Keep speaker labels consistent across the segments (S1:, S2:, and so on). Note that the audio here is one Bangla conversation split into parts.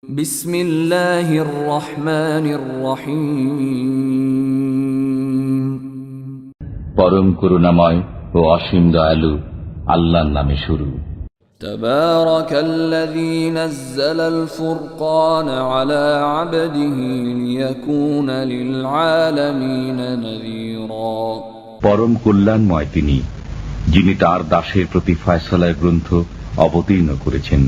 S1: বিসমিল্লাহির রহমানির রহিম।
S2: পরম করুণাময় ও অসীম দয়ালু আল্লাহর নামে শুরু।
S1: তাবারাকাল্লাযী নাযালাল ফুরকানা আলা আবদিহি লিয়াকুনা লিল আলামিনা নাযীরা।
S2: পরম কল্যাণময় তিনি, যিনি তার দাসের প্রতি ফয়সালার গ্রন্থ অবতীর্ণ করেছেন,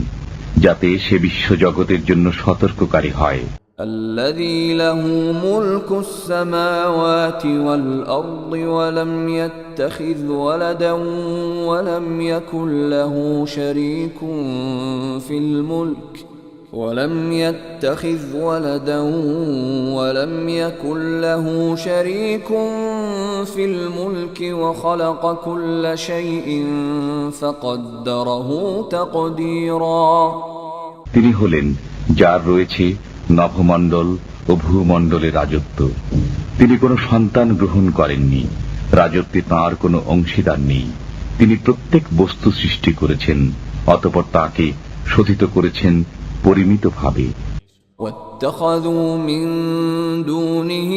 S2: যাতে সে বিশ্ব জগতের জন্য সতর্ককারী হয়।
S1: الذي له ملك السماوات والأرض ولم يتخذ ولدا ولم يكن له شريك في الملك وخلق كل شيء فقدره تقديرا।
S2: তিনি হলেন যার রয়েছে নভমণ্ডল ও ভূমণ্ডলের রাজত্ব। তিনি কোনো সন্তান গ্রহণ করেননি, রাজত্বে তাঁর কোনো অংশীদার নেই। তিনি প্রত্যেক বস্তু সৃষ্টি করেছেন, অতঃপর তাকে শোধিত করেছেন পরিমিতভাবে।
S1: واتخذوا من دونه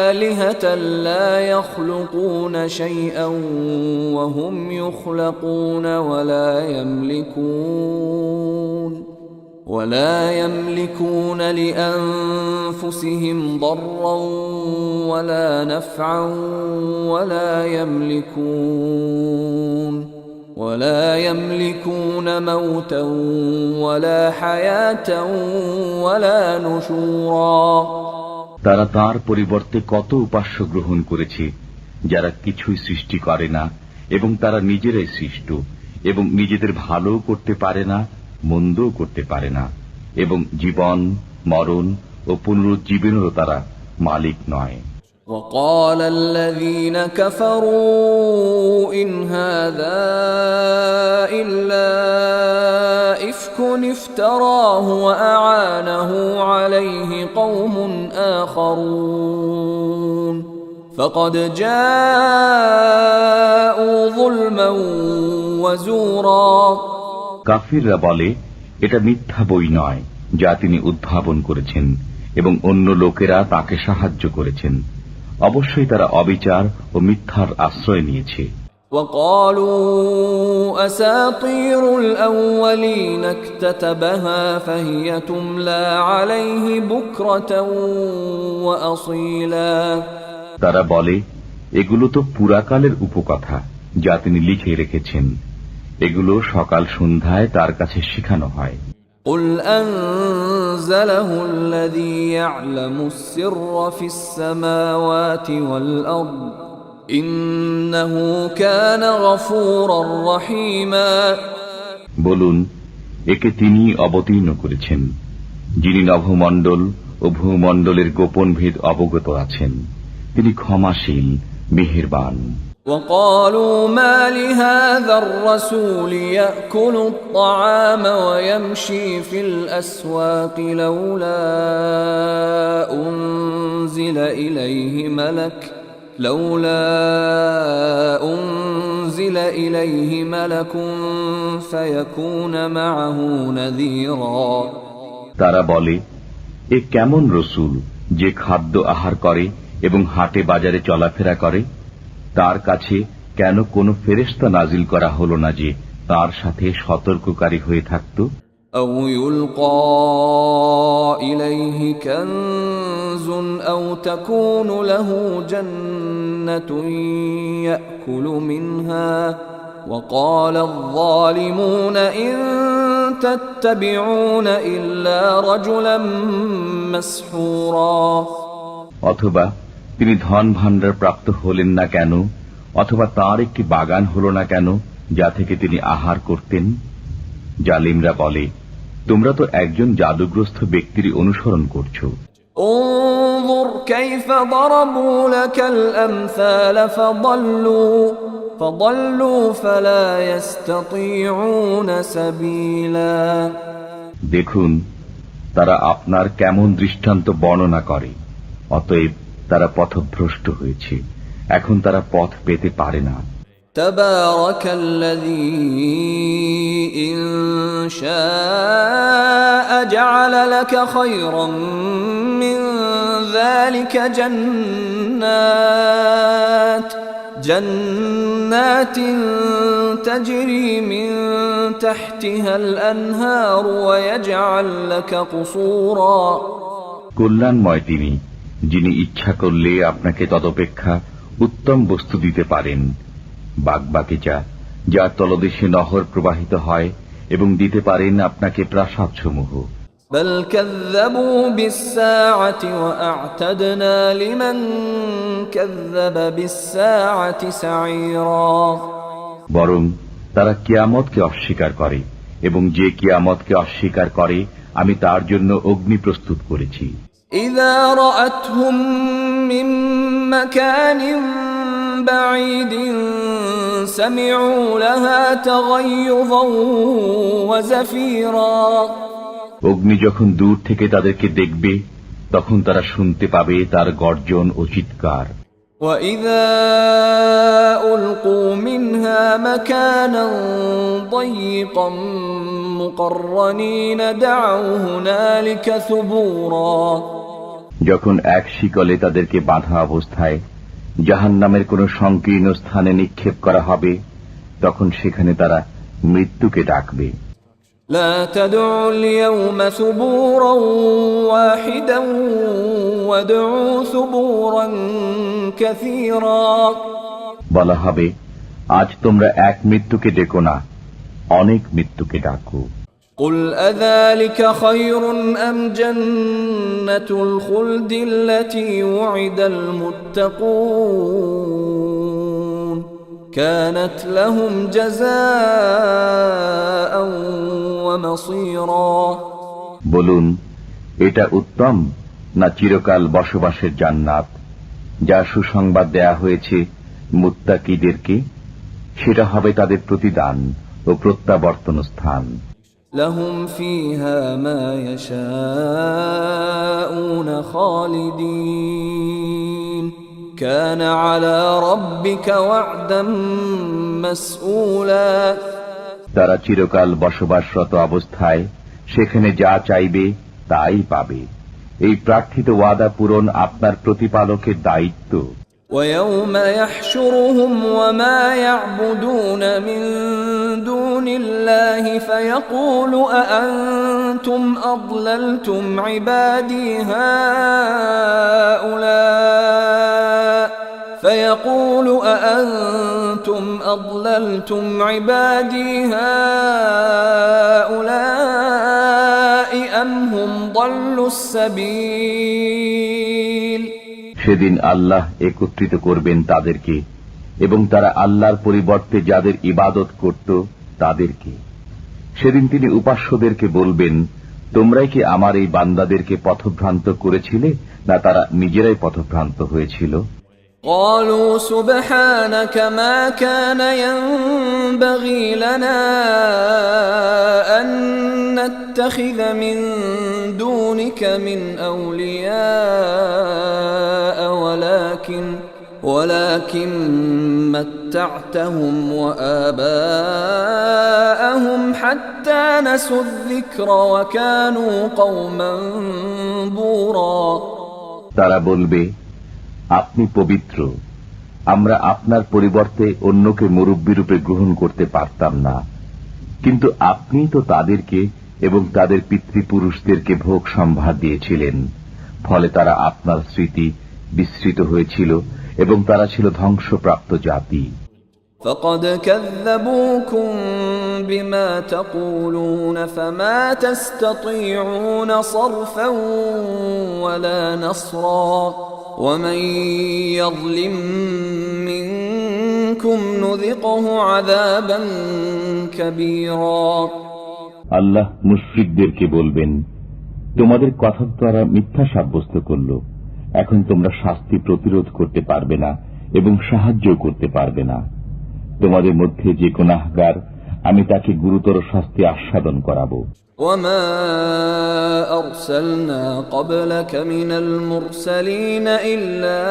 S1: آلهة لا يخلقون شيئا وهم يخلقون ولا يملكون لأنفسهم ضرا ولا نفعا ولا يملكون موتا ولا حياة ولا نشورا।
S2: তারা তার পরিবর্তে কত উপাস্য গ্রহণ করেছে, যারা কিছুই সৃষ্টি করে না এবং তারা নিজেরাই সৃষ্ট এবং নিজেদের ভালো করতে পারে না, মন্দও করতে পারে না, এবং জীবন, মরণ ও পুনরুজ্জীবনেরও তারা মালিক নয়।
S1: وقال الذين كفروا إن هذا إلا إفك افتراه وأعانه عليه قوم آخرون فقد جاءوا ظلما وزورا।
S2: কাফিররা বলে, এটা মিথ্যা বই নয় যা তিনি উদ্ভাবন করেছেন, এবং অন্য লোকেরা তাকে সাহায্য করেছেন। অবশ্যই তারা অবিচার ও মিথ্যার আশ্রয় নিয়েছে।
S1: وقالوا أساطير الأولين اكتتبها فهي تملى عليه بكرة وأصيلا।
S2: তারা বলে, এগুলো তো পুরাকালের উপকথা যা তিনি লিখে রেখেছেন, এগুলো সকাল সন্ধ্যায় তার কাছে শেখানো হয়।
S1: قل أنزله الذي يعلم السر في السماوات والأرض إنه كان غفورا رحيما।
S2: বলুন, একে তিনি অবতীর্ণ করেছেন, যিনি নভমণ্ডল ও ভূমণ্ডলের গোপন ভেদ অবগত আছেন। তিনি ক্ষমাশীল, মেহেরবান।
S1: وقالوا ما لهذا الرسول يأكل الطعام ويمشي في الأسواق لولا أنزل إليه ملك فيكون معه نذيرا।
S2: তারা বলে, এ কেমন রসুল যে খাদ্য আহার করে এবং হাটে বাজারে চলাফেরা করে? তার কাছে কেন কোনো ফেরেশতা নাজিল করা হলো না যে তার সাথে সতর্ককারী হয়ে থাকত?
S1: أو يلقى إليه كنز أو تكون له جنة يأكل منها وقال الظالمون إن تتبعون إلا رجلا مسحورا।
S2: অথবা তিনি ধন ভাণ্ডার প্রাপ্ত হলেন না কেন, অথবা তার একটি বাগান হল না কেন যা থেকে তিনি আহার করতেন? জালিমরা বলে, তোমরা তো একজন জাদুগ্রস্ত ব্যক্তির অনুসরণ করছো।
S1: انظر كيف ضربوا لك الأمثال فضلوا فلا يستطيعون سبيلا।
S2: দেখুন, তারা আপনার কেমন দৃষ্টান্ত বর্ণনা করে, অতএব তারা পথভ্রষ্ট হয়েছে, এখন তারা পথ পেতে পারে না।
S1: تبارك الذي إن شاء جعل لك خيرا من ذلك جنات تجري من تحتها الأنهار ويجعل لك قصورا
S2: কল্যাণময় তিনি, যিনি ইচ্ছা করলে আপনাকে তদপেক্ষা উত্তম বস্তু দিতে পারেন, বাগবাগিচা যার তলদেশে নহর প্রবাহিত হয়, এবং দিতে পারেন আপনাকে প্রাসাদসমূহ।
S1: بل كذبوا بالساعة وأعتدنا لمن كذب بالساعة سعيرا
S2: বরং তারা কিয়ামতকে অস্বীকার করে, এবং যে কিয়ামতকে অস্বীকার করে আমি তার জন্য অগ্নি প্রস্তুত করেছি।
S1: إذا رأتهم من مكان بعيد سمعوا لها تغيظا وزفيرا
S2: অগ্নি যখন দূর থেকে তাদেরকে দেখবে, তখন তারা শুনতে পাবে তার গর্জন ও চিৎকার।
S1: وَإِذَا أُلْقُوا مِنْهَا مَكَانًا ضَيِّقًا مُقَرَّنِينَ دَعَوْا هُنَالِكَ ثُبُورًا
S2: যখন এক শিকলে তাদেরকে বাঁধা অবস্থায় জাহান্নামের কোন সংকীর্ণ স্থানে নিক্ষেপ করা হবে, তখন সেখানে তারা মৃত্যুকে ডাকবে।
S1: لا تدعوا اليوم ثبورا واحدا وادعوا ثبورا كثيرا
S2: বলা হবে, আজ তোমরা এক মৃত্যুকে ডেকো না, অনেক মৃত্যুকে ডাকো।
S1: قل أذلك خير أم جنة الخلد التي وعد المتقون كانت لهم جزاء ومصيرا
S2: বলুন, এটা উত্তম না চিরকাল বসবাসের জান্নাত, যা সুসংবাদ দেয়া হয়েছে মুত্তাকিদেরকে? সেটা হবে তাদের প্রতিদান ও প্রত্যাবর্তন স্থান।
S1: لهم فيها ما يشاءون خالدين كان على ربك وعدا مسئولا
S2: তারা চিরকাল বসবাসরত অবস্থায় সেখানে যা চাইবে তাই পাবে। এই প্রার্থিত ওয়াদা পূরণ আপনার প্রতিপালকের দায়িত্ব।
S1: ويوم يحشرهم وما يعبدون من دون الله فيقول أأنتم أضللتم عبادي هؤلاء أم هم ضلوا السبيل
S2: সেদিন আল্লাহ একত্রিত করবেন তাদেরকে, এবং তারা আল্লাহর পরিবর্তে যাদের ইবাদত করত তাদেরকে। সেদিন তিনি উপাস্যদেরকে বলবেন, তোমরাই কি আমার এই বান্দাদেরকে পথভ্রান্ত করেছিলে, না তারা নিজেরাই পথভ্রান্ত হয়েছিল?
S1: قالوا سبحانك ما كان ينبغي لنا أن نتخذ من دونك من أولياء ولكن متعتهم وآباءهم حتى نسوا الذكر وكانوا قوما بورا
S2: তারা বলবে, আপনি পবিত্র, আমরা আপনার পরিবর্তে অন্যকে মুরব্বী রূপে গ্রহণ করতে পারতাম না, কিন্তু আপনি তো তাদেরকে এবং তাদের পিতৃপুরুষদেরকে ভোগ সম্ভার দিয়েছিলেন, ফলে তারা আপনার স্মৃতি বিস্মৃত হয়েছিল এবং তারা ছিল ধ্বংসপ্রাপ্ত জাতি।
S1: فقد كذبوكم بما تقولون فما تستطيعون صرفا ولا نصرا ومن يظلم منكم نذقه عذابا كبيرا
S2: আল্লাহ মুশরিকদেরকে বলবেন, তোমাদের কথা দ্বারা মিথ্যা সাব্যস্ত করল, এখন তোমরা শাস্তি প্রতিরোধ করতে পারবে না এবং সাহায্য করতে পারবে না। তোমাদের মধ্যে যে গুনাহগার আমি তাকে গুরুতর শাস্তি আস্বাদন করাবো।
S1: وما أرسلنا قبلك من المرسلين إلا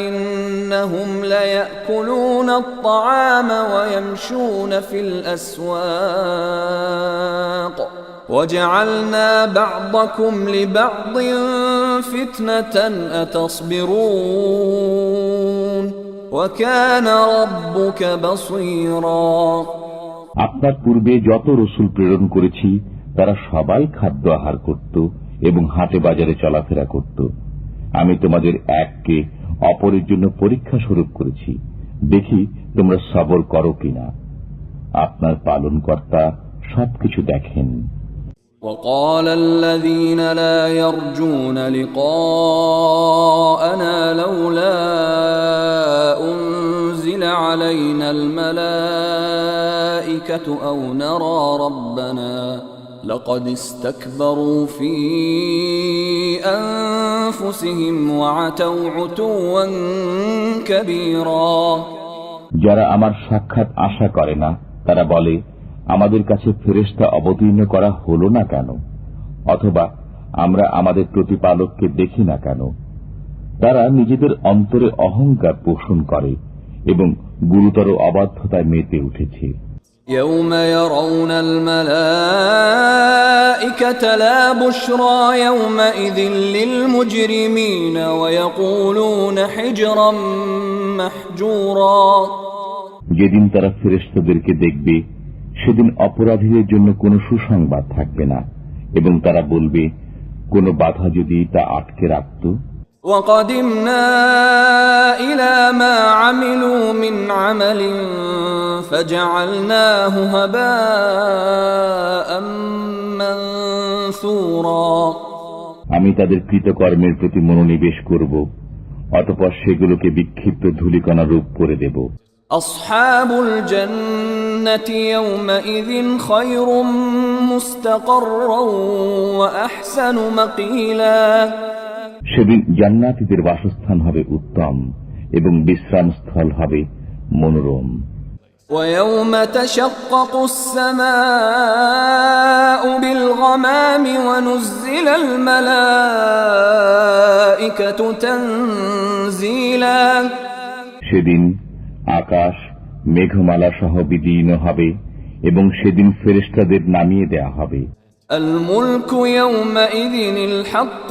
S1: إنهم ليأكلون الطعام ويمشون في الأسواق وجعلنا بعضكم لبعض فتنة أتصبرون وكان ربك بصيرا।
S2: আপনার পূর্বে যত রসুল প্রেরণ করেছি তারা সবাই খাদ্য আহার করত এবং হাটে বাজারে চলাফেরা করত। আমি তোমাদের এককে অপরের জন্য পরীক্ষা স্বরূপ করেছি, দেখি তোমরা সবর করো কিনা। আপনার পালনকর্তা সবকিছু দেখেন।
S1: وقال الذين لا يرجون لقاءنا لولا أنزل علينا الملائكة أو نرى ربنا لقد استكبروا في أنفسهم وعتوا عتوا كبيرا।
S2: যারা আমার সাক্ষাৎ আশা করে না তারা বলে, আমাদের কাছে ফেরেশতা অবতীর্ণ করা হলো না কেন, অথবা আমরা আমাদের প্রতিপালককে দেখি না কেন। তারা নিজেদের অন্তরে অহংকার পোষণ করে এবং গুরুতর অবাধ্যতায় মেতে উঠেছে।
S1: يوم يرون الملائكة لا بشرى يومئذ للمجرمين ويقولون حجرا محجورا।
S2: যেদিন তারা ফেরেশতাদেরকে দেখবে সেদিন অপরাধীদের জন্য কোনো সুসংবাদ থাকবে না এবং তারা বলবে, কোনো বাধা যদি তা আটকে রাখত।
S1: وقدمنا إلى ما عملوا من عمل فجعلناه هباء منثورا।
S2: আমি তাদের কৃতকর্মের প্রতি মনোনিবেশ করব, অতঃপর সেগুলোকে বিক্ষিপ্ত ধূলিকণা রূপ করে দেব।
S1: أصحاب الجنة يومئذ خير مستقرا وأحسن مقيلا।
S2: সেদিন জান্নাতীদের বাসস্থান হবে উত্তম এবং বিশ্রামস্থল হবে মনোরম।
S1: ويوم تشقق السماء بالغمام ونزل الملائكة تنزيلا।
S2: সেদিন আকাশ মেঘমালা সহ বিদীর্ণ হবে এবং সেদিন ফেরেশতাদের নামিয়ে দেয়া হবে।
S1: الملك يومئذ الحق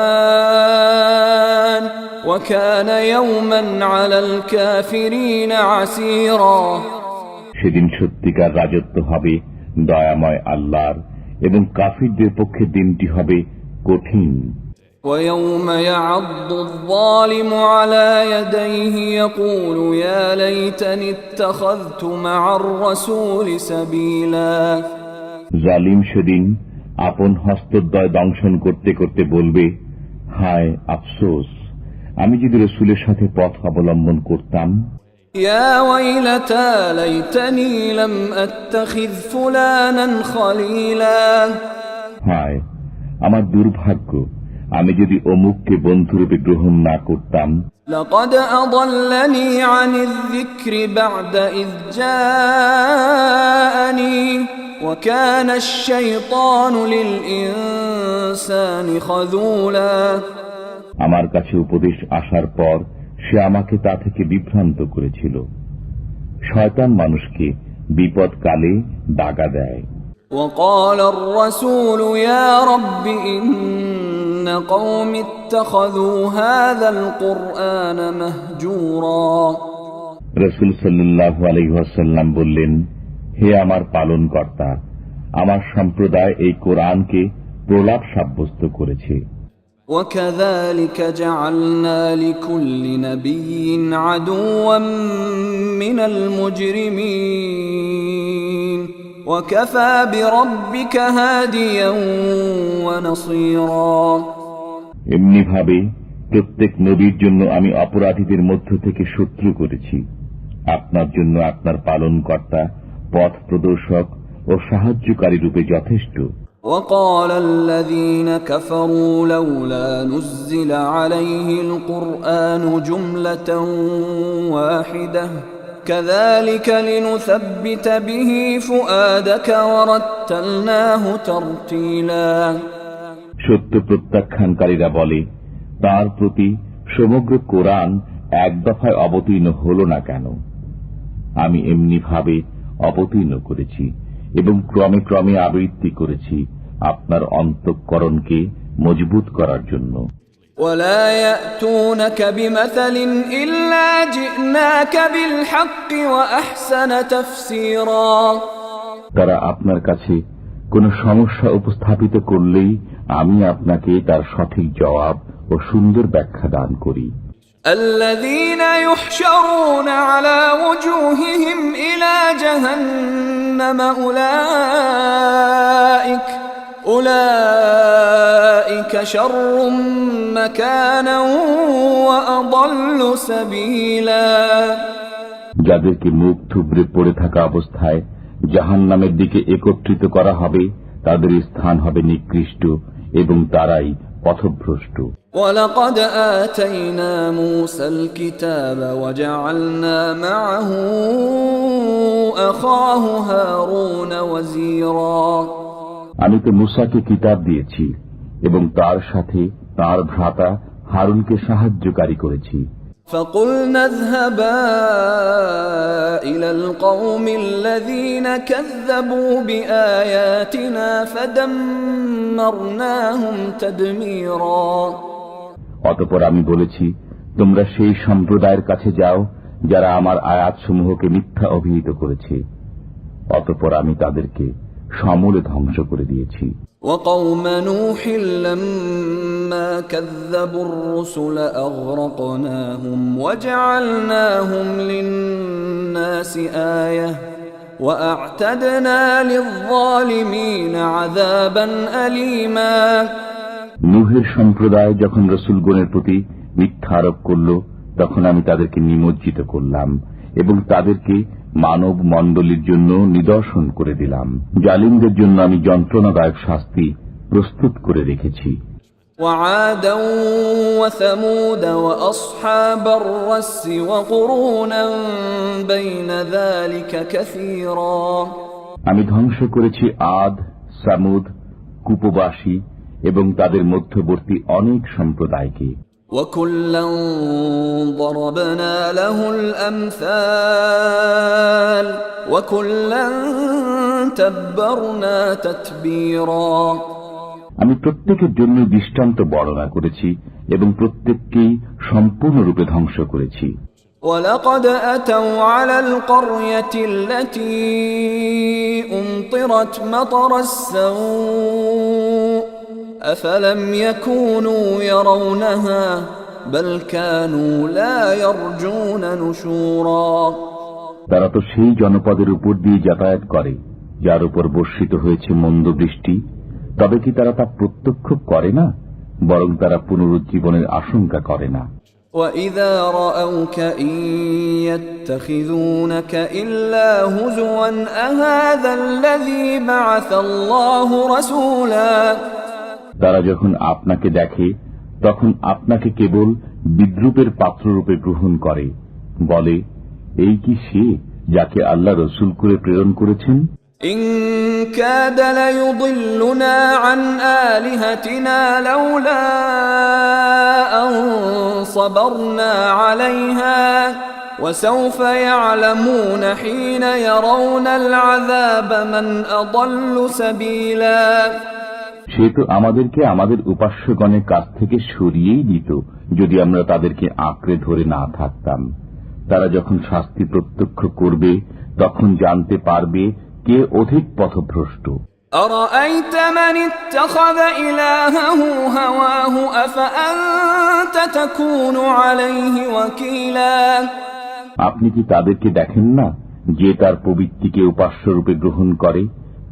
S1: للرحمن وكان يوما على الكافرين عسيرا।
S2: সেদিন সত্যিকার রাজত্ব হবে দয়াময় আল্লাহর এবং কাফিরদের পক্ষে দিনটি হবে কঠিন।
S1: ويوم يعض الظالم على يديه يقول يا ليتني اتخذت مع الرسول سبيلا।
S2: জালিম সেদিন আপন হস্তদ্বয় দংশন করতে করতে বলবে, হায় আফসোস, আমি যদি রাসূলের সাথে পথ অবলম্বন করতাম।
S1: يا ويلتى ليتني لم أتخذ فلانا خليلا।
S2: হায় আমার দুর্ভাগ্য, আমি যদি অমুককে বন্ধুরূপে গ্রহণ না করতাম।
S1: لقد أضلني عن الذكر بعد إذ جاءني وكان الشيطان للإنسان خذولا।
S2: আমার কাছে উপদেশ আসার পর সে আমাকে তা থেকে বিভ্রান্ত করেছিল। শয়তান মানুষকে বিপদকালে দাগা দেয়।
S1: وقال الرسول يا رب إن قوم اتخذوا هذا القرآن مهجورا।
S2: রাসূল সাল্লাল্লাহু আলাইহি ওয়াসাল্লাম বললেন, হে আমার পালনকর্তা, আমার সম্প্রদায় এই কোরআনকে প্রলাপ সাব্যস্ত করেছে।
S1: وكذلك جعلنا لكل نبي عدوا من المجرمين وكفى بربك هاديا ونصيرا।
S2: এমনি ভাবে প্রত্যেক নবীর জন্য আমি অপরাধীদের মধ্য থেকে শত্রু করেছি। আপনার জন্য আপনার পালনকর্তা পথ প্রদর্শক ও সাহায্যকারী রূপে যথেষ্ট।
S1: وقال الذين كفروا لولا نزل عليه القرآن جملة واحدة كذلك لنثبت به فؤادك ورتلناه ترتيلا
S2: সত্য প্রত্যাখ্যানকারীরা বলে, তার প্রতি সমগ্র কোরআন এক দফায় অবতীর্ণ হল না কেন? আমি এমনি ভাবে অবতীর্ণ করেছি এবং ক্রমে ক্রমে আবৃত্তি করেছি আপনার অন্তঃকরণকে মজবুত করার জন্য।
S1: ولا يأتونك بمثل إلا جئناك بالحق وأحسن تفسيرا
S2: তারা আপনার কাছে কোনো সমস্যা উপস্থাপিত করলেই আমি আপনাকে তার সঠিক জবাব ও সুন্দর ব্যাখ্যা দান করি।
S1: الذين يحشرون على وجوههم إلى جهنم أولئك شر مكانا وأضل سبيلا
S2: যাদেরকে মুখ থুবড়ে পড়ে থাকা অবস্থায় জাহান্নামের দিকে একত্রিত করা হবে, তাদের স্থান হবে নিকৃষ্ট এবং তারাই পথভ্রষ্ট।
S1: ولقد آتينا موسى الكتاب وجعلنا معه أخاه هارون وزيرا
S2: আমি তো মুসাকে কিতাব দিয়েছি এবং তার সাথে তার ভ্রাতা হারুনকে সাহায্যকারী করেছি।
S1: فقلنا اذهبا إلى القوم الذين كذبوا بآياتنا فدمرناهم تدميرا
S2: অতঃপর আমি বলেছি, তোমরা সেই সম্প্রদায়ের কাছে যাও যারা আমার আয়াতসমূহকে মিথ্যা অভিহিত করেছে। অতঃপর আমি তাদেরকে সমূলে ধ্বংস করে দিয়েছি।
S1: وقوم نوح لما كذبوا الرسل أغرقناهم وجعلناهم للناس آية وأعتدنا للظالمين عذابا أليما
S2: নূহের সম্প্রদায় যখন রসুলগণের প্রতি মিথ্যা আরোপ করল, তখন আমি তাদেরকে নিমজ্জিত করলাম এবং তাদেরকে মানব মণ্ডলীর জন্য নিদর্শন করে দিলাম। জালিমদের জন্য আমি যন্ত্রণাদায়ক শাস্তি প্রস্তুত করে রেখেছি।
S1: وعادا وثمود وأصحاب الرس وقرونا بين ذلك كثيرا
S2: আমি ধ্বংস করেছি আদ, সামুদ, কুপবাসী এবং তাদের মধ্যবর্তী অনেক সম্প্রদায়কে।
S1: وكلا ضربنا له الأمثال وكلا تبرنا تتبيرا
S2: আমি প্রত্যেকের জন্য দৃষ্টান্ত বর্ণনা করেছি এবং প্রত্যেককেই সম্পূর্ণরূপে ধ্বংস করেছি।
S1: ولقد أتوا على القرية التي أمطرت مطر السوء أفلم يكونوا يرونها بل كانوا لا يرجون نشورا
S2: তারা তো সেই জনপদের উপর দিয়ে যাতায়াত করে যার উপর বর্ষিত হয়েছে মন্দ বৃষ্টি, তবে কি তারা তা প্রত্যক্ষ করে না, বরং তারা পুনরুজ্জীবনের আশঙ্কা করে না।
S1: وَإِذَا رَأَوْكَ إِن يَتَّخِذُونَكَ إِلَّا هُزُوًا أَهَذَا الَّذِي بَعَثَ اللَّهُ رَسُولًا
S2: তারা যখন আপনাকে দেখে তখন আপনাকে কেবল বিদ্রুপের পাত্ররূপে গ্রহণ করে, বলে, এই কি সে যাকে আল্লাহ রসুল করে প্রেরণ করেছেন?
S1: إِن كَادَ لَيُضِلُّنَا عَنْ آلِهَتِنَا لَوْلَا أَن صَبَرْنَا عَلَيْهَا وَسَوْفَ يَعْلَمُونَ حِينَ يَرَوْنَ الْعَذَابَ مَنْ أَضَلُّ سَبِيلًا
S2: সে তো আমাদেরকে আমাদের উপাস্যগণের কাছ থেকে সরিয়েই দিত যদি আমরা তাদেরকে আঁকড়ে ধরে না থাকতাম। তারা যখন শাস্তি প্রত্যক্ষ করবে তখন জানতে পারবে কে অধিক পথভ্রষ্ট।
S1: أَرَأَيْتَ مَنِ اتَّخَذَ إِلَٰهَهُ هَوَاهُ أَفَأَنتَ تَكُونُ عَلَيْهِ وَكِيلًا
S2: আপনি কি তাদেরকে দেখেন না যে তার প্রবৃত্তিকে উপাস্যরূপে গ্রহণ করে?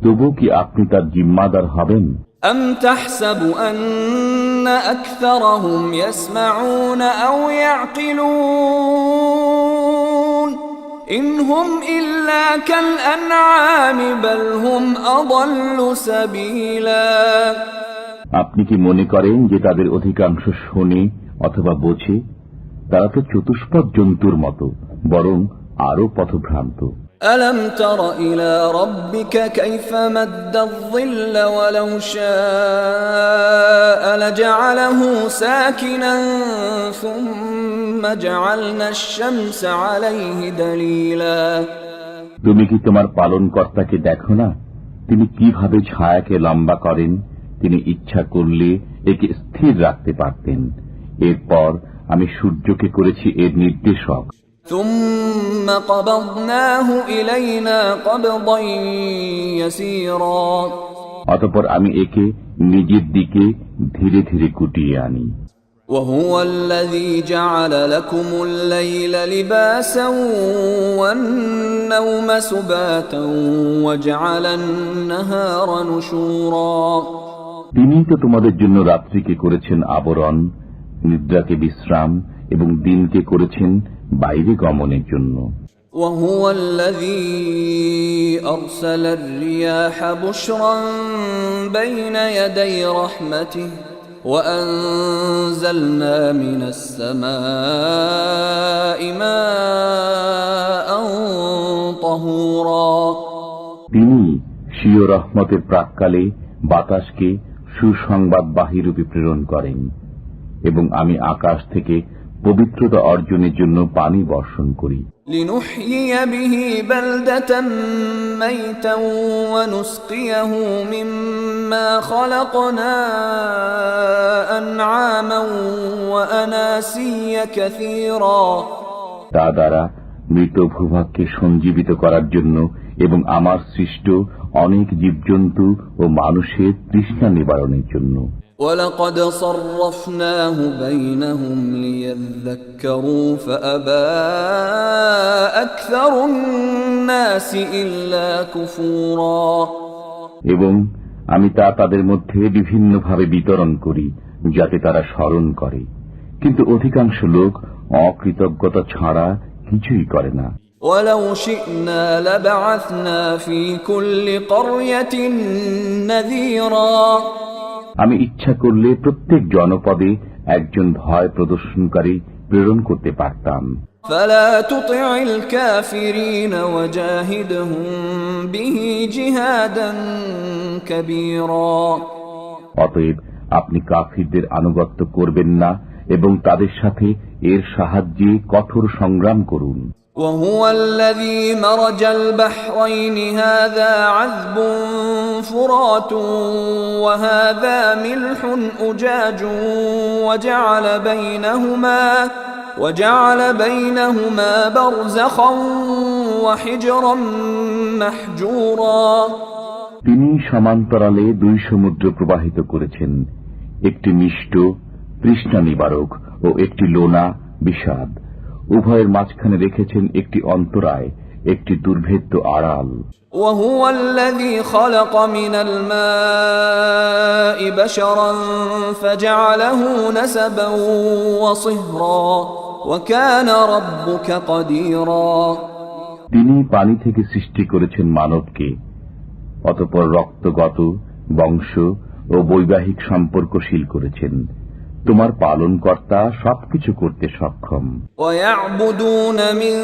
S2: তবু কি আপনি তার জিম্মাদার হবেন?
S1: أَمْ تَحْسَبُ أَنَّ أَكْثَرَهُمْ يَسْمَعُونَ أَوْ يَعْقِلُونَ إِنْ هُمْ إِلَّا كَالْأَنْعَامِ بَلْ هُمْ أَضَلُّ سَبِيلًا
S2: আপনি কি মনে করেন যে তাদের অধিকাংশ শোনে অথবা বোঝে? তারা তো চতুষ্পদ জন্তুর মতো, বরং আরো পথভ্রান্ত।
S1: ألم تر إلى ربك كيف مد الظل ولو شاء لجعله ساكنا ثم جعلنا الشمس عليه دليلا।
S2: তুমি কি তোমার পালনকর্তাকে দেখো না, তিনি কিভাবে ছায়াকে লম্বা করেন? তিনি ইচ্ছা করলে একে স্থির রাখতে পারতেন। এরপর আমি সূর্যকে করেছি এর নির্দেশক।
S1: ثم قبضناه إلينا قبضا يسيرا।
S2: অতঃপর আমি একে নিজের দিকে ধীরে ধীরে গুটিয়ে আনি।
S1: وهو الذي جعل لكم الليل لباسا والنوم سباتا وجعل النهار نشورا।
S2: তিনি তো তোমাদের জন্য রাত্রিকে করেছেন আবরণ, নিদ্রাকে বিশ্রাম এবং দিনকে করেছেন বাইরে গমনের জন্য।
S1: وهو الذي أرسل الرياح بشرا بين يدي رحمته وأنزلنا من السماء ماء طهورا।
S2: তিনি স্বীয় রহমতের প্রাক্কালে বাতাসকে সুসংবাদবাহী রূপে প্রেরণ করেন এবং আমি আকাশ থেকে পবিত্রতা অর্জনের জন্য পানি বর্ষণ করি।
S1: لنحيي به بلدة ميتا ونسقيه مما خلقنا أنعاما وأناسيا كثيرا।
S2: তা দ্বারা মৃত ভূভাগকে সঞ্জীবিত করার জন্য এবং আমার সৃষ্ট অনেক জীবজন্তু ও মানুষের তৃষ্ণা নিবারণের জন্য।
S1: ولقد صرفناه بينهم ليذكروا فأبى أكثر الناس إلا كفورا।
S2: এবং আমি তা তাদের মধ্যে বিভিন্নভাবে বিতরণ করি যাতে তারা স্মরণ করে, কিন্তু অধিকাংশ লোক অকৃতজ্ঞতা ছাড়া কিছুই করে না।
S1: ولو شئنا لبعثنا في كل قرية نذيرا।
S2: আমি ইচ্ছা করলে প্রত্যেক জনপদে একজন ভয় প্রদর্শনকারী প্রেরণ করতে পারতাম।
S1: فلا تطع الكافرين وجاهدهم به جهادا كبيرا।
S2: অতএব আপনি কাফিরদের আনুগত্য করবেন না এবং তাদের সাথে এর সাহায্যে কঠোর সংগ্রাম করুন।
S1: وهو الذي مرج البحرين هذا عذب فرات وهذا ملح أجاج وجعل بينهما برزخا وحجرا محجورا।
S2: তিনি সমান্তরালে দুই সমুদ্র প্রবাহিত করেছেন, একটি মিষ্ট তৃষ্ণা নিবারক ও একটি লোনা বিষাদ। উভয়ের মাঝখানে রেখেছেন একটি অন্তরায়, একটি দুর্ভেদ্য আড়াল।
S1: وهو الذي خلق من الماء بشرا فجعله نسبا وصهرا وكان ربك قديرا।
S2: তিনি পানি থেকে সৃষ্টি করেছেন মানবকে, অতঃপর রক্তগত বংশ ও বৈবাহিক সম্পর্কশীল করেছেন। তোমার পালনকর্তা সবকিছু করতে সক্ষম।
S1: ويعبدون من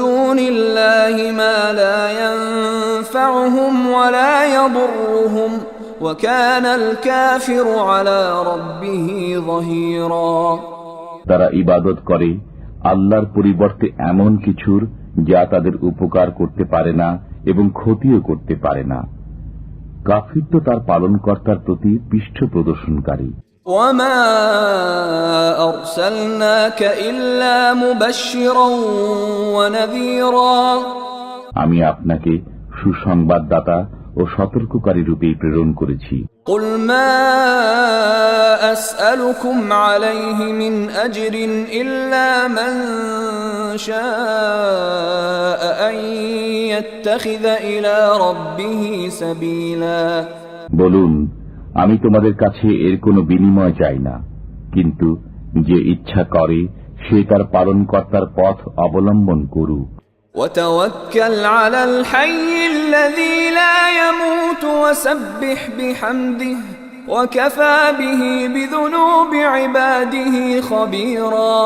S1: دون الله ما لا ينفعهم ولا يضرهم وكان الكافر على ربه ظهيرا।
S2: তারা ইবাদত করে আল্লাহর পরিবর্তে এমন কিছুর যা তাদের উপকার করতে পারে না এবং ক্ষতিও করতে পারে না। কাফির তো তার পালনকর্তার প্রতি পৃষ্ঠ প্রদর্শনকারী।
S1: وما أرسلناك إلا مبشرا ونذيرا।
S2: আমি আপনাকে সুসংবাদদাতা ও সতর্ককারী রূপে প্রেরণ করেছি।
S1: قل ما أسألكم عليه من أجر إلا من شاء أن يتخذ إلى ربه سبيلا।
S2: বলুন, আমি তোমাদের কাছে এর কোনো বিনিময় চাই না, কিন্তু যে ইচ্ছা করে সে তার পালনকর্তার পথ অবলম্বন করুক।
S1: وتوكل على الحي الذي لا يموت وسبح بحمده وكفى به بذنوب عباده خبيرا।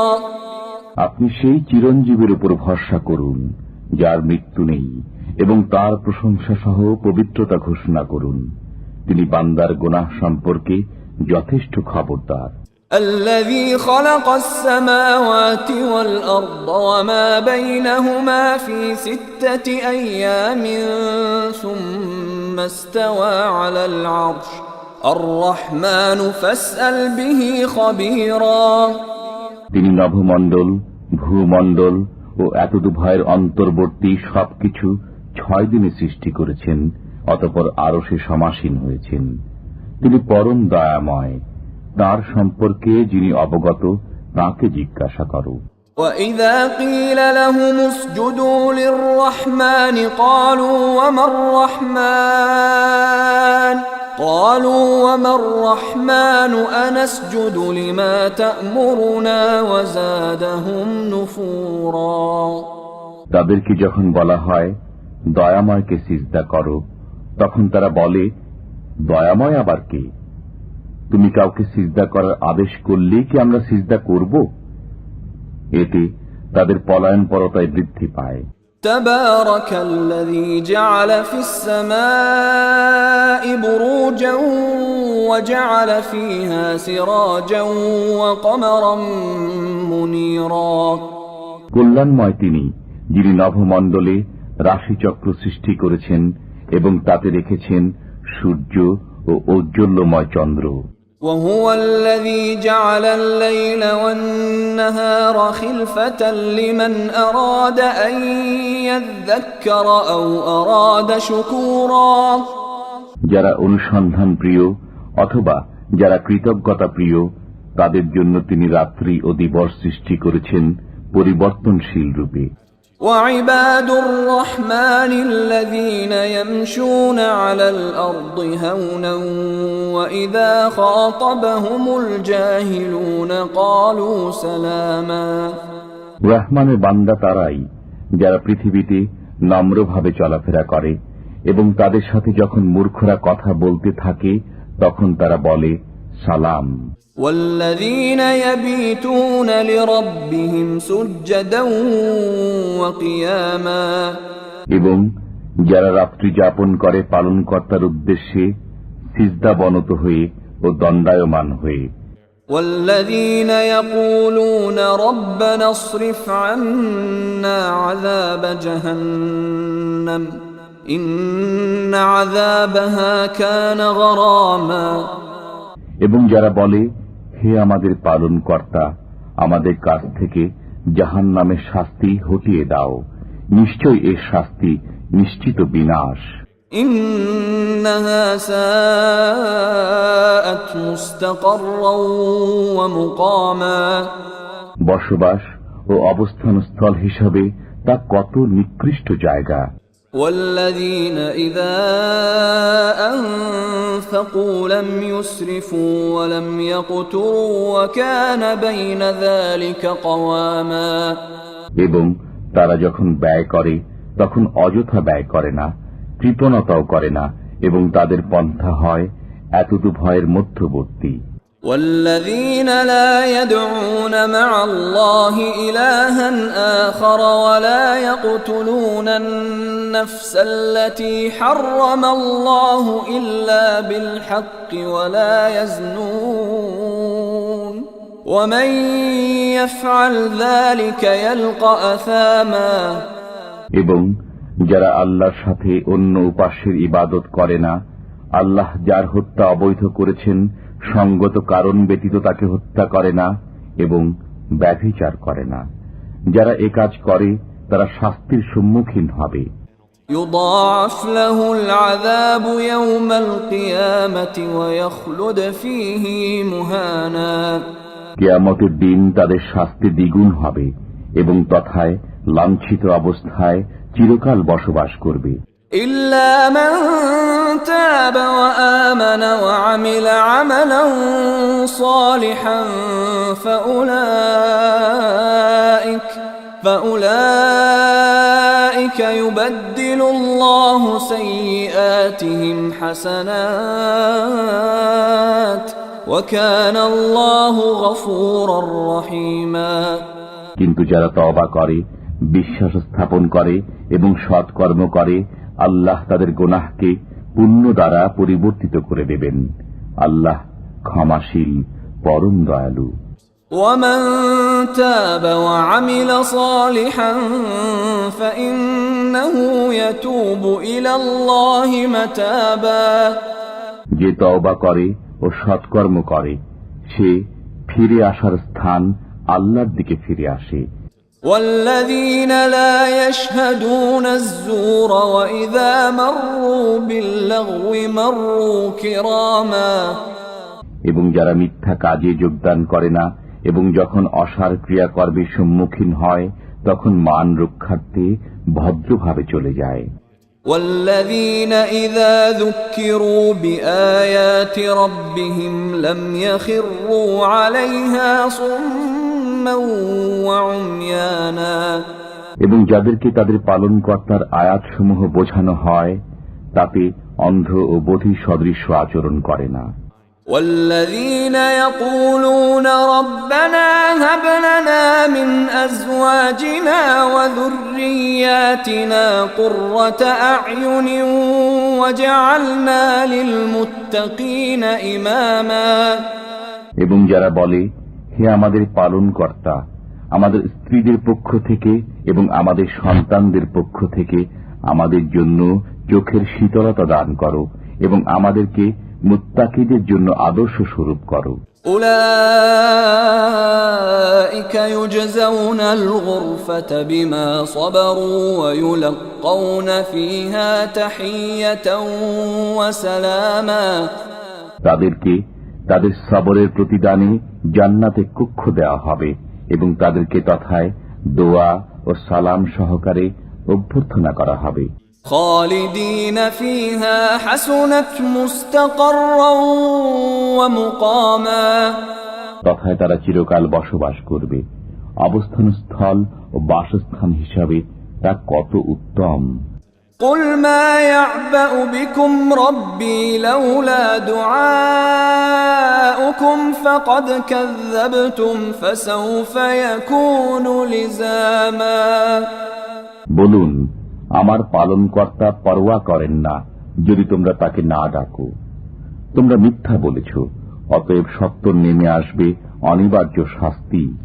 S2: আপনি সেই চিরঞ্জীবের উপর ভরসা করুন যার মৃত্যু নেই, এবং তার প্রশংসা সহ পবিত্রতা ঘোষণা করুন। তিনি বান্দার গুনাহ সম্পর্কে যথেষ্ট খবরদার।
S1: الذي خلق السماوات والأرض وما بينهما في 6 أيام ثم استوى على العرش الرحمن فاسأل به خبيرا।
S2: তিনি নভমণ্ডল, ভূমণ্ডল ও এতদুভয়ের অন্তর্বর্তী সবকিছু 6 দিনে সৃষ্টি করেছেন, অতঃপর আরশে সমাসীন হয়েছেন। তিনি পরম দয়াময়, তার সম্পর্কে যিনি অবগত তাকে জিজ্ঞাসা করো।
S1: وَإِذَا قِيلَ لَهُمُ اسْجُدُوا لِلرَّحْمَنِ قَالُوا وَمَا الرَّحْمَنُ أَنَسْجُدُ لِمَا تَأْمُرُنَا وَزَادَهُمْ نُفُورًا।
S2: তাদেরকে যখন বলা হয় দয়াময়কে সিজদা করো, তখন তারা বলে, দয়াময় আবার কে? তুমি কাউকে সিজদা করার আদেশ করলেই কি আমরা সিজদা করব? এতে তাদের পলায়নপরতায় বৃদ্ধি পায়।
S1: تبارك الذي جعل في السماء بروجا وجعل فيها سراجا وقمرا منيرا।
S2: কল্যাণময় তিনি, যিনি নভমণ্ডলে রাশিচক্র সৃষ্টি করেছেন এবং তাতে রেখেছেন সূর্য ও ঔজ্জ্বল্যময় চন্দ্র।
S1: وهو الذي جعل الليل والنهار خلفة لمن أراد أن يذكر أو أراد شكورا।
S2: যারা অনুসন্ধান প্রিয় অথবা যারা কৃতজ্ঞতা প্রিয়, তাদের জন্য তিনি রাত্রি ও দিবস সৃষ্টি করেছেন পরিবর্তনশীল রূপে।
S1: وعباد الرحمن الذين يمشون على الأرض هونا وإذا خاطبهم الجاهلون قالوا سلاما।
S2: রহমানের বান্দা তারাই যারা পৃথিবীতে নম্রভাবে চলাফেরা করে এবং তাদের সাথে যখন মূর্খরা কথা বলতে থাকে তখন তারা বলে সালাম।
S1: والذين يبيتون لربهم سجدا وقياما।
S2: এবং যারা রাত্রি যাপন করে পালনকর্তার উদ্দেশ্যে সিজদাবনত হয়ে ও দণ্ডায়মান হয়ে।
S1: والذين يقولون ربنا اصرف عنا عذاب جهنم إن عذابها كان غراما।
S2: এবং যারা বলে, হে আমাদের পালনকর্তা, আমাদের কাছ থেকে জাহান্নামের শাস্তি হটিয়ে দাও, নিশ্চয় এর শাস্তি নিশ্চিত বিনাশ।
S1: ইন্নাহা সাআত মুস্তাকাররাও ওয়া মুকামা।
S2: বসবাস ও অবস্থানস্থল হিসাবে তা কত নিকৃষ্ট জায়গা।
S1: والذين إذا أنفقوا لم يسرفوا ولم يقتروا وكان بين ذلك قواما।
S2: এবং তারা যখন ব্যয় করে তখন অযথা ব্যয় করে না, কৃপণতাও করে না, এবং তাদের পন্থা হয় এতদুভয়ের মধ্যবর্তী।
S1: والذين لا يدعون مع الله إلها آخر ولا يقتلون النفس التي حرم الله إلا بالحق ولا يزنون ومن يفعل ذلك يلقى أثاما।
S2: এবং যারা আল্লাহর সাথে অন্য উপাস্যের ইবাদত করে না, আল্লাহ যার হত্যা অবৈধ করেছেন সঙ্গত কারণ ব্যতীত তাকে হত্যা করে না এবং ব্যভিচার করে না, যারা এ কাজ করে তারা শাস্তির সম্মুখীন হবে।
S1: يضاعف له العذاب يوم القيامة ويخلد فيه مهانا।
S2: কিয়ামতের দিন তাদের শাস্তি দ্বিগুণ হবে এবং তথায় লাঞ্ছিত অবস্থায় চিরকাল বসবাস করবে।
S1: إلا من تاب وآمن وعمل عملا صالحا فأولئك يبدل الله سيئاتهم حسنات وكان الله غفورا رحيما।
S2: কিন্তু যারা তওবা করে, বিশ্বাস স্থাপন করে এবং সৎকর্ম করে, আল্লাহ তাদের গুনাহকে পুণ্য দ্বারা পরিবর্তিত করে দেবেন। আল্লাহ ক্ষমাশীল, পরম দয়ালু।
S1: ومن تاب وعمل صالحا فإنه يتوب إلى الله متابا
S2: যে তওবা করে ও সৎকর্ম করে, সে ফিরে আসার স্থান আল্লাহর দিকে ফিরে আসে।
S1: والذين لا يشهدون الزور وإذا مروا باللغو مروا كراما
S2: এবং যারা মিথ্যা কাজে যোগদান করে না এবং যখন অসার ক্রিয়াকর্মের সম্মুখীন হয় তখন মান রক্ষার্থে ভদ্রভাবে চলে যায়।
S1: والذين إذا ذكروا بآيات ربهم لم يخروا عليها صما وعميانا
S2: এবং যাদেরকে তাদের পালনকর্তার আয়াতসমূহ বোঝানো হয় তাতে অন্ধ ও বধির সদৃশ্য আচরণ করে না।
S1: والذين يقولون ربنا هب لنا من أزواجنا وذرياتنا قرة أعين واجعلنا للمتقين إماما
S2: এবং যারা বলে, হে আমাদের পালনকর্তা, আমাদের স্ত্রীদের পক্ষ থেকে এবং আমাদের সন্তানদের পক্ষ থেকে আমাদের জন্য চোখের শীতলতা দান করো এবং আমাদেরকে মুত্তাকিদের জন্য আদর্শ স্বরূপ করো।
S1: উলাইকা ইউজজাউনা আল-গুরফাতা বিমা সাবারু ওয়া ইউলাক্কাউনা ফিহা তাহিয়াতাও ওয়া সালামা
S2: তাদেরকে তাদের সবরের প্রতিদানে জান্নাতে কক্ষ দেওয়া হবে এবং তাদেরকে তথায় দোয়া ও সালাম সহকারে অভ্যর্থনা করা হবে।
S1: খালিদিন ফিহা হাসুনাত মুস্তাকাররাও ওয়া মুকামা
S2: তথায় তারা চিরকাল বসবাস করবে। অবস্থানস্থল ও বাসস্থান হিসাবে তা কত উত্তম।
S1: قل ما يعبأ بكم ربي لولا دعاؤكم فقد كذبتم فسوف يكون لزاما
S2: বলুন, আমার পালনকর্তা পরোয়া করেন না যদি তোমরা তাকে না ডাকো। তোমরা মিথ্যা বলেছ, অতএব সত্য নেমে আসবে অনিবার্য শাস্তি।